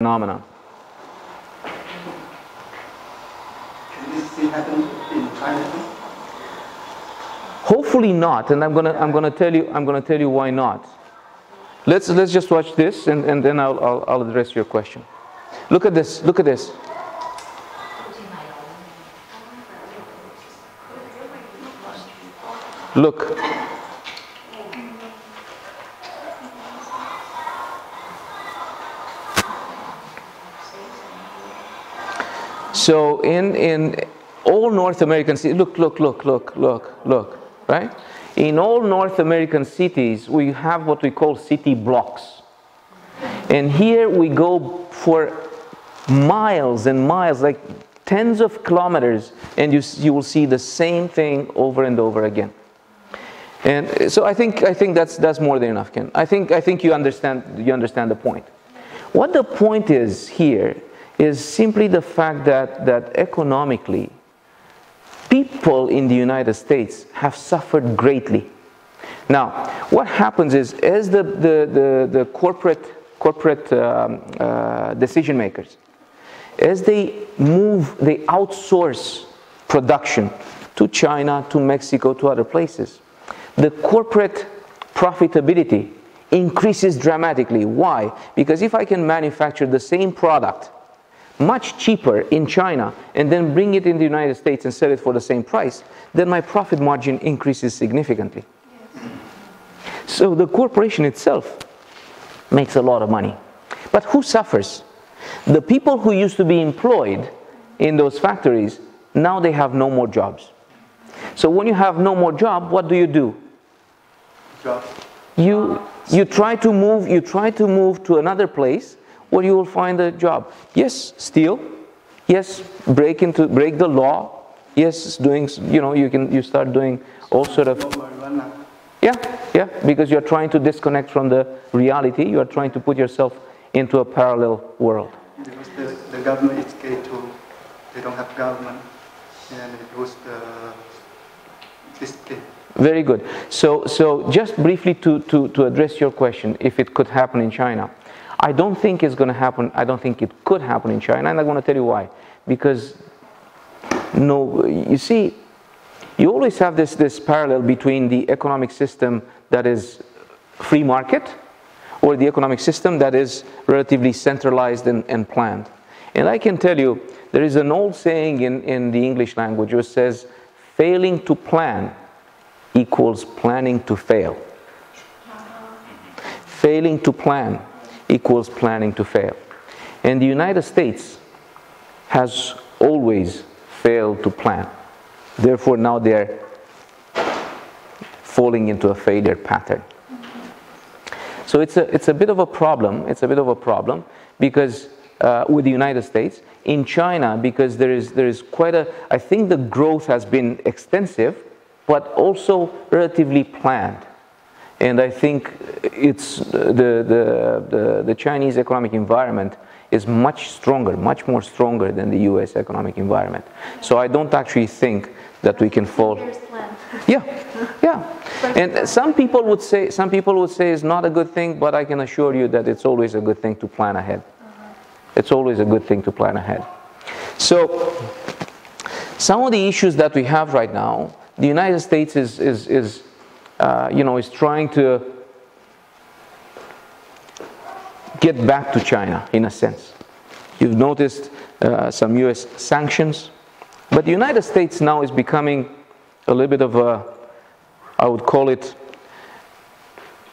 phenomenon. Can this still happen in China? Hopefully not, and I'm gonna tell you why not. Let's just watch this, and then I'll address your question. Look at this. Look at this. Look. So in all North American cities, look, right? In all North American cities, we have what we call city blocks. And here we go for miles and miles, like tens of kilometers, and you will see the same thing over and over again. And so I think that's more than enough, Ken. I think you understand the point. What the point is here is simply the fact that economically, people in the United States have suffered greatly. Now, what happens is, as the corporate decision makers, as they outsource production to China, to Mexico, to other places, the corporate profitability increases dramatically. Why? Because if I can manufacture the same product much cheaper in China and then bring it in the United States and sell it for the same price, then my profit margin increases significantly. Yes. So the corporation itself makes a lot of money. But who suffers? The people who used to be employed in those factories, now they have no more jobs. So when you have no more job, what do? Job. You try to move to another place where you will find a job. Yes, steal. Yes, break the law. Yes, doing, you start doing all sort of. Yeah, because you're trying to disconnect from the reality. You are trying to put yourself into a parallel world. Because the government is scared to, they don't have government, and it was the discipline. Very good. So just briefly to address your question, if it could happen in China, I don't think it's going to happen. I don't think it could happen in China, and I'm going to tell you why. Because, you see, you always have this parallel between the economic system that is free market or the economic system that is relatively centralized and planned. And I can tell you, there is an old saying in the English language which says, failing to plan equals planning to fail. Failing to plan equals planning to fail. And the United States has always failed to plan. Therefore, now they're falling into a failure pattern. So it's a bit of a problem. It's a bit of a problem because with the United States, in China, because there is quite a. I think the growth has been extensive, but also relatively planned. And I think it's the Chinese economic environment is much more stronger than the U.S. economic environment. So I don't actually think that we can fall. Yeah. And some people would say it's not a good thing, but I can assure you that it's always a good thing to plan ahead. It's always a good thing to plan ahead. So some of the issues that we have right now, the United States is trying to get back to China, in a sense. You've noticed some U.S. sanctions, but the United States now is becoming a little bit of a, I would call it,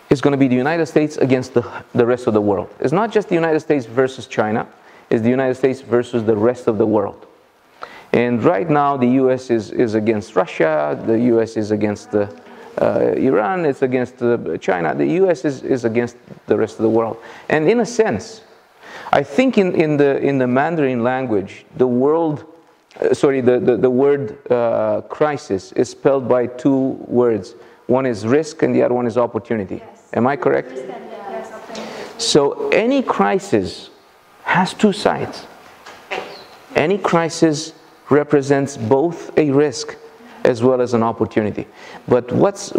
it's going to be the United States against the rest of the world. It's not just the United States versus China, it's the United States versus the rest of the world. And right now the U.S. is against Russia, the U.S. is against Iran, it's against China, the U.S. is against the rest of the world. And in a sense, I think in the Mandarin language, the word crisis is spelled by two words. One is risk and the other one is opportunity. Yes. Am I correct? Yes. So any crisis has two sides. Any crisis represents both a risk as well as an opportunity. But what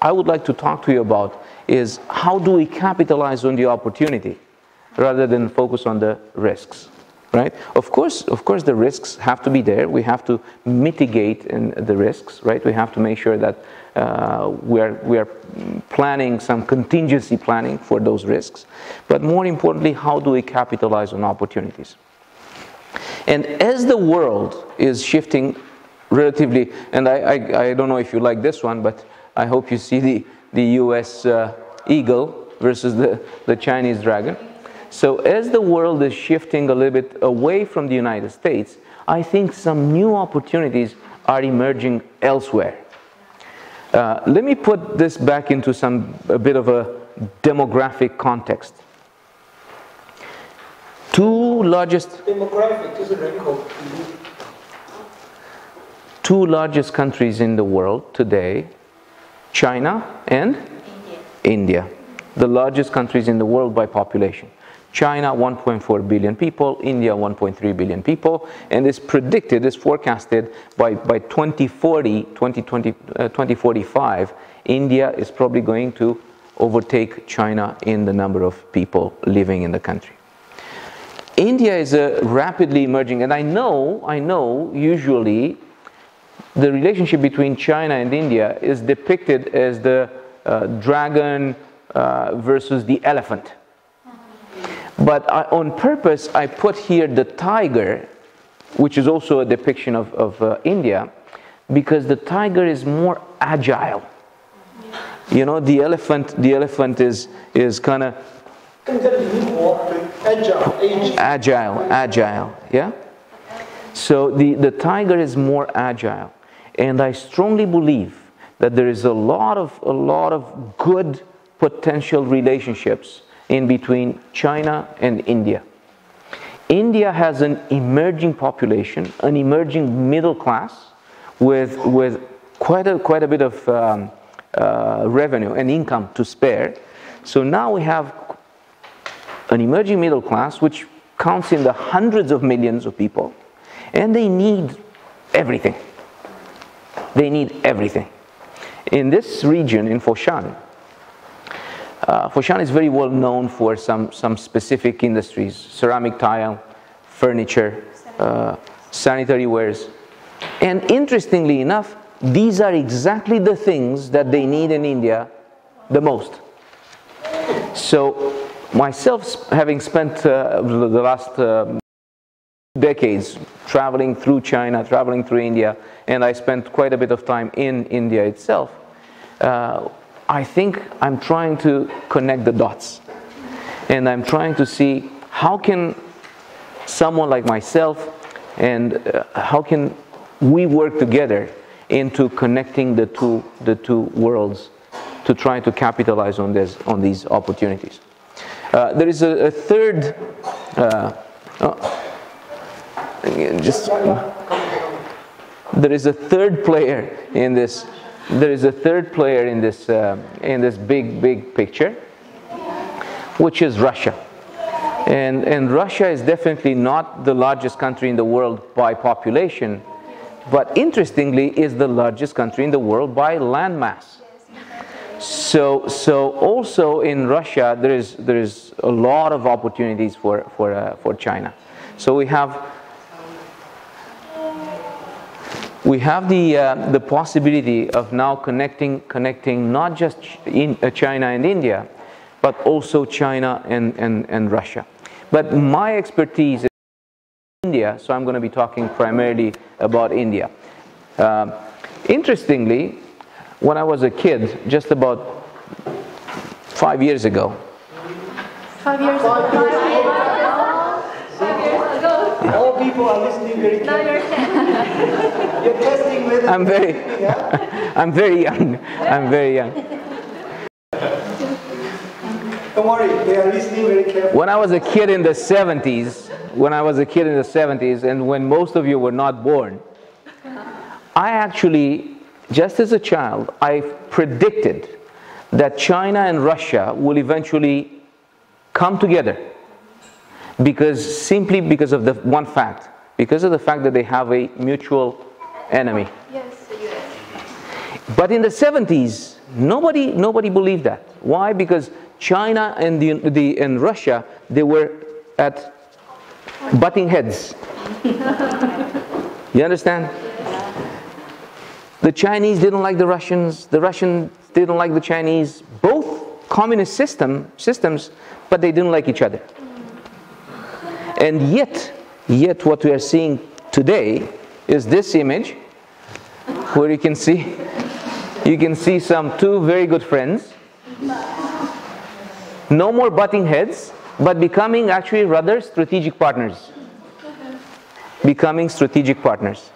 I would like to talk to you about is how do we capitalize on the opportunity rather than focus on the risks, right? Of course, the risks have to be there. We have to mitigate the risks, right? We have to make sure that we are planning some contingency planning for those risks. But more importantly, how do we capitalize on opportunities? And as the world is shifting relatively, and I don't know if you like this one, but I hope you see the US eagle versus the Chinese dragon. So as the world is shifting a little bit away from the United States, I think some new opportunities are emerging elsewhere. Let me put this back into a bit of a demographic context. Two largest countries in the world today, China and India. The largest countries in the world by population. China, 1.4 billion people, India, 1.3 billion people, and it's predicted, it's forecasted by 2045, India is probably going to overtake China in the number of people living in the country. India is a rapidly emerging, and I know usually the relationship between China and India is depicted as the dragon versus the elephant. But on purpose, I put here the tiger, which is also a depiction of India, because the tiger is more agile. You know, the elephant is kind of agile, yeah? So the tiger is more agile. And I strongly believe that there is a lot of good potential relationships in between China and India. India has an emerging population, an emerging middle class with quite a bit of revenue and income to spare. So now we have an emerging middle class which counts in the hundreds of millions of people, and they need everything. They need everything. In this region, in Foshan, Foshan is very well known for some specific industries: ceramic tile, furniture, sanitary wares. And interestingly enough, these are exactly the things that they need in India the most. So myself, having spent the last decades traveling through China, traveling through India, and I spent quite a bit of time in India itself, I think I'm trying to connect the dots. And I'm trying to see how can someone like myself and how can we work together into connecting the two worlds to try to capitalize on these opportunities. There is a third there is a third player in this. There is a third player in this big picture, which is Russia. And Russia is definitely not the largest country in the world by population, but interestingly is the largest country in the world by land mass. So also in Russia there is a lot of opportunities for China. So we have the possibility of now connecting not just China and India, but also China and Russia. But my expertise is India, so I'm going to be talking primarily about India. Interestingly, when I was a kid, just about 5 years ago. 5 years ago. 5 years ago. All people are listening very carefully. Now you're 10. You're testing whether I'm very young. I'm very young. Don't worry, they are listening very carefully. When I was a kid in the 70s, and when most of you were not born, I actually, just as a child, I predicted that China and Russia will eventually come together simply because of the one fact, because of the fact that they have a mutual enemy. Yes, the US. But in the 70s, nobody believed that. Why? Because China and Russia, they were at butting heads. You understand? The Chinese didn't like the Russians didn't like the Chinese. Both communist systems, but they didn't like each other. And yet what we are seeing today is this image, where you can see two very good friends. No more butting heads, but becoming actually rather strategic partners. Becoming strategic partners.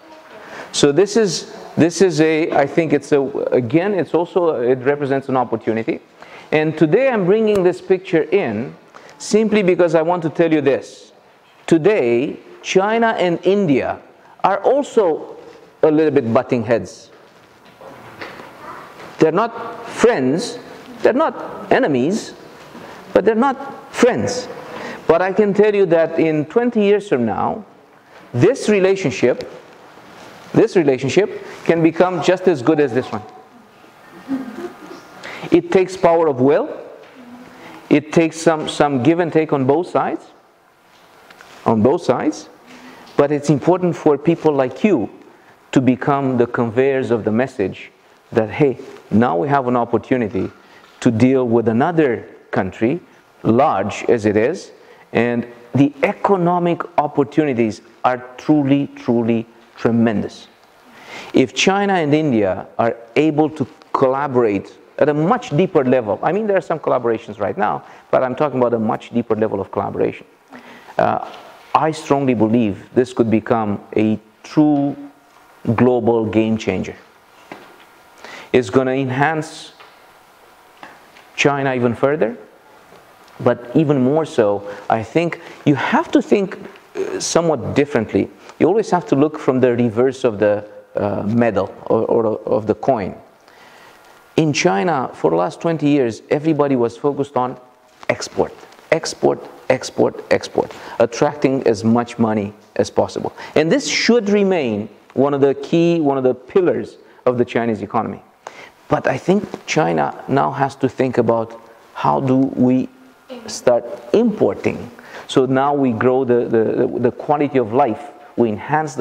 So this is I think it represents an opportunity. And today I'm bringing this picture in simply because I want to tell you this. Today, China and India are also a little bit butting heads. They're not friends, they're not enemies, but they're not friends. But I can tell you that in 20 years from now, this relationship can become just as good as this one. It takes power of will. It takes some give and take on both sides. But it's important for people like you to become the conveyors of the message that, hey, now we have an opportunity to deal with another country, large as it is, and the economic opportunities are truly, truly tremendous. If China and India are able to collaborate at a much deeper level, I mean, there are some collaborations right now, but I'm talking about a much deeper level of collaboration. I strongly believe this could become a true global game changer. It's going to enhance China even further, but even more so, I think you have to think somewhat differently. You always have to look from the reverse of the medal or of the coin. In China, for the last 20 years, everybody was focused on export, attracting as much money as possible. And this should remain one of the pillars of the Chinese economy. But I think China now has to think about how do we start importing. So now we grow the quality of life, we enhance the